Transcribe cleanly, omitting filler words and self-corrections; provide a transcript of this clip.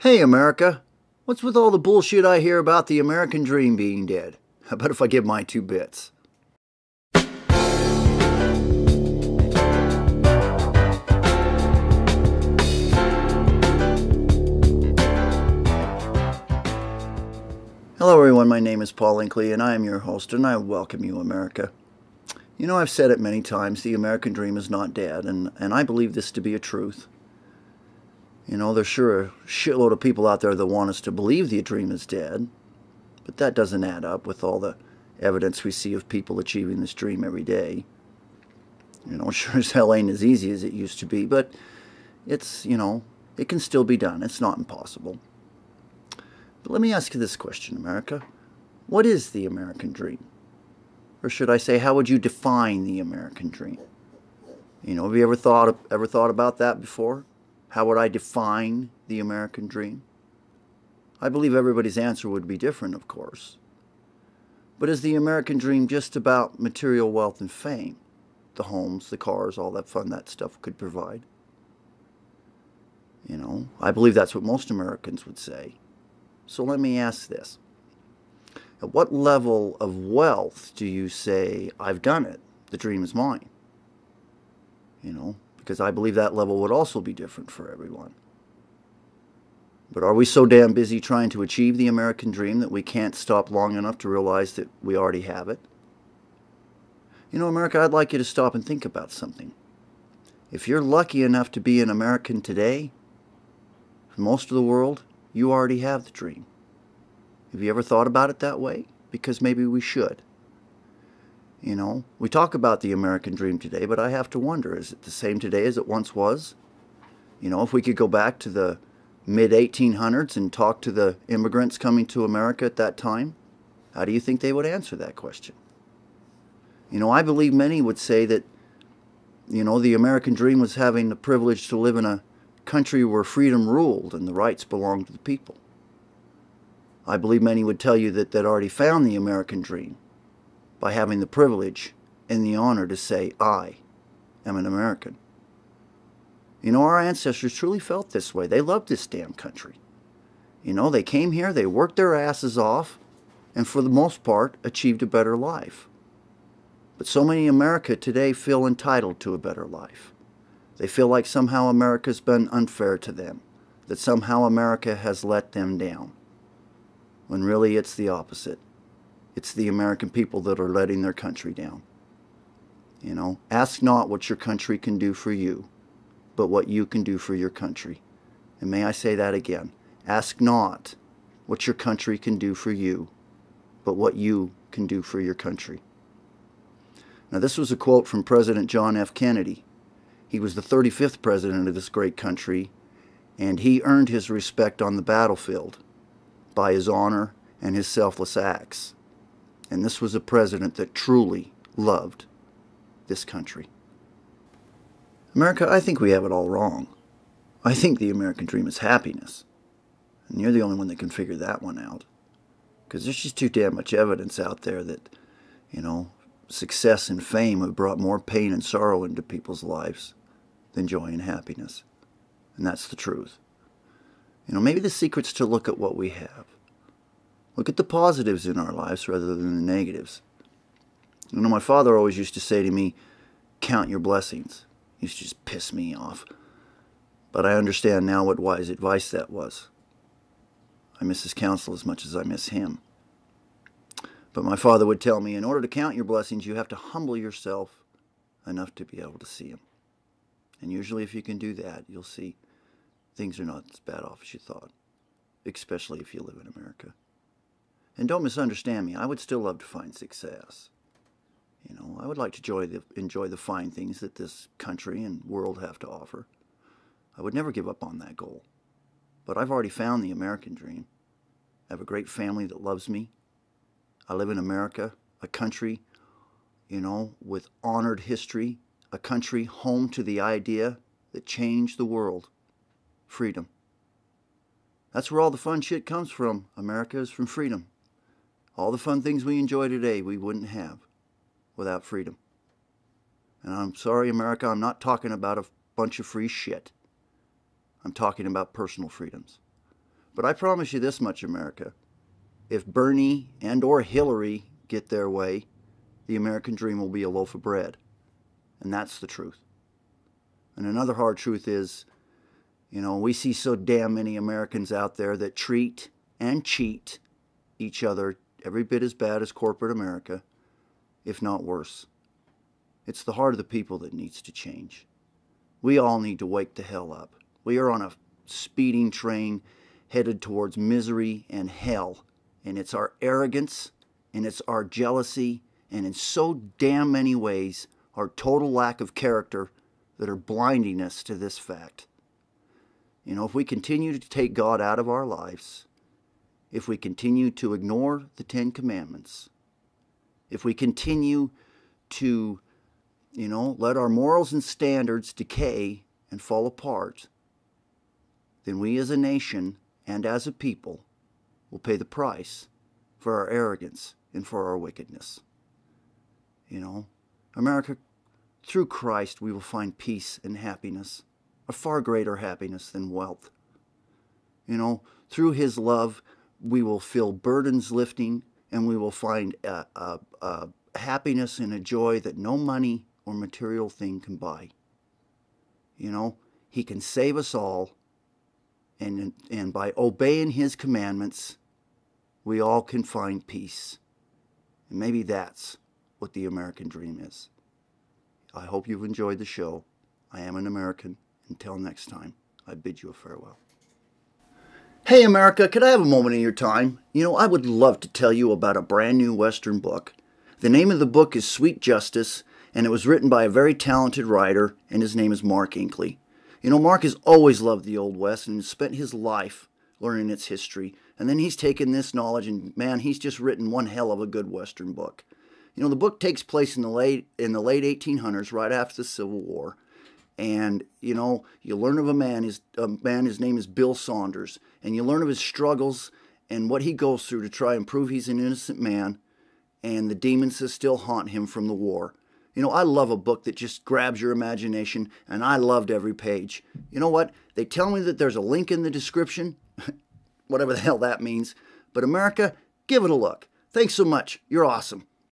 Hey, America! What's with all the bullshit I hear about the American dream being dead? How about if I give my 2 bits? Hello everyone, my name is Paul Inkley and I am your host and I welcome you, America. You know, I've said it many times, the American dream is not dead, and I believe this to be a truth. You know, there's sure a shitload of people out there that want us to believe the dream is dead, but that doesn't add up with all the evidence we see of people achieving this dream every day. You know, sure as hell ain't as easy as it used to be, but it's, it can still be done. It's not impossible. But let me ask you this question, America. What is the American dream? Or should I say, how would you define the American dream? You know, have you ever thought about that before? How would I define the American dream? I believe everybody's answer would be different, of course. But is the American dream just about material wealth and fame? The homes, the cars, all that fun that stuff could provide? You know, I believe that's what most Americans would say. So let me ask this. At what level of wealth do you say, I've done it, the dream is mine? You know, because I believe that level would also be different for everyone. But are we so damn busy trying to achieve the American dream that we can't stop long enough to realize that we already have it? You know, America, I'd like you to stop and think about something. If you're lucky enough to be an American today, for most of the world, you already have the dream. Have you ever thought about it that way? Because maybe we should. You know, we talk about the American dream today, but I have to wonder, is it the same today as it once was? You know, if we could go back to the mid-1800s and talk to the immigrants coming to America at that time, how do you think they would answer that question? You know, I believe many would say that, you know, the American dream was having the privilege to live in a country where freedom ruled and the rights belonged to the people. I believe many would tell you that they'd already found the American dream by having the privilege and the honor to say, I am an American. You know, our ancestors truly felt this way. They loved this damn country. You know, they came here, they worked their asses off, and for the most part, achieved a better life. But so many in America today feel entitled to a better life. They feel like somehow America's been unfair to them, that somehow America has let them down, when really it's the opposite. It's the American people that are letting their country down. You know, ask not what your country can do for you, but what you can do for your country. And may I say that again. Ask not what your country can do for you, but what you can do for your country. Now, this was a quote from President John F. Kennedy. He was the 35th president of this great country, and he earned his respect on the battlefield by his honor and his selfless acts. And this was a president that truly loved this country. America, I think we have it all wrong. I think the American dream is happiness. And you're the only one that can figure that one out. Because there's just too damn much evidence out there that, you know, success and fame have brought more pain and sorrow into people's lives than joy and happiness. And that's the truth. You know, maybe the secret's to look at what we have. Look at the positives in our lives rather than the negatives. You know, my father always used to say to me, count your blessings. He used to just piss me off. But I understand now what wise advice that was. I miss his counsel as much as I miss him. But my father would tell me, in order to count your blessings, you have to humble yourself enough to be able to see them. And usually if you can do that, you'll see things are not as bad off as you thought, especially if you live in America. And don't misunderstand me, I would still love to find success. You know, I would like to enjoy the fine things that this country and world have to offer. I would never give up on that goal. But I've already found the American dream. I have a great family that loves me. I live in America, a country, you know, with honored history, a country home to the idea that changed the world. Freedom. That's where all the fun shit comes from. America is from freedom. All the fun things we enjoy today we wouldn't have without freedom. And I'm sorry, America, I'm not talking about a bunch of free shit. I'm talking about personal freedoms. But I promise you this much, America. If Bernie and or Hillary get their way, the American dream will be a loaf of bread. And that's the truth. And another hard truth is, we see so damn many Americans out there that treat and cheat each other every bit as bad as corporate America, if not worse. It's the heart of the people that needs to change. We all need to wake the hell up. We are on a speeding train headed towards misery and hell. And it's our arrogance, and it's our jealousy, and in so damn many ways, our total lack of character that are blinding us to this fact. If we continue to take God out of our lives, if we continue to ignore the Ten Commandments, if we continue to, let our morals and standards decay and fall apart, then we as a nation and as a people will pay the price for our arrogance and for our wickedness. America, through Christ, we will find peace and happiness, a far greater happiness than wealth. Through His love, we will feel burdens lifting, and we will find a happiness and a joy that no money or material thing can buy. He can save us all, and by obeying His commandments, we all can find peace. And maybe that's what the American dream is. I hope you've enjoyed the show. I am an American. Until next time, I bid you a farewell. Hey America, could I have a moment of your time? I would love to tell you about a brand new Western book. The name of the book is Sweet Justice, and it was written by a very talented writer, and his name is Mark Inkley. Mark has always loved the Old West and spent his life learning its history. And then he's taken this knowledge and, man, he's just written one hell of a good Western book. The book takes place in the late 1800s, right after the Civil War. And, you learn of a man, his name is Bill Saunders. And you learn of his struggles and what he goes through to try and prove he's an innocent man. And the demons that still haunt him from the war. I love a book that just grabs your imagination, and I loved every page. You know what? They tell me that there's a link in the description, whatever the hell that means. But America, give it a look. Thanks so much. You're awesome.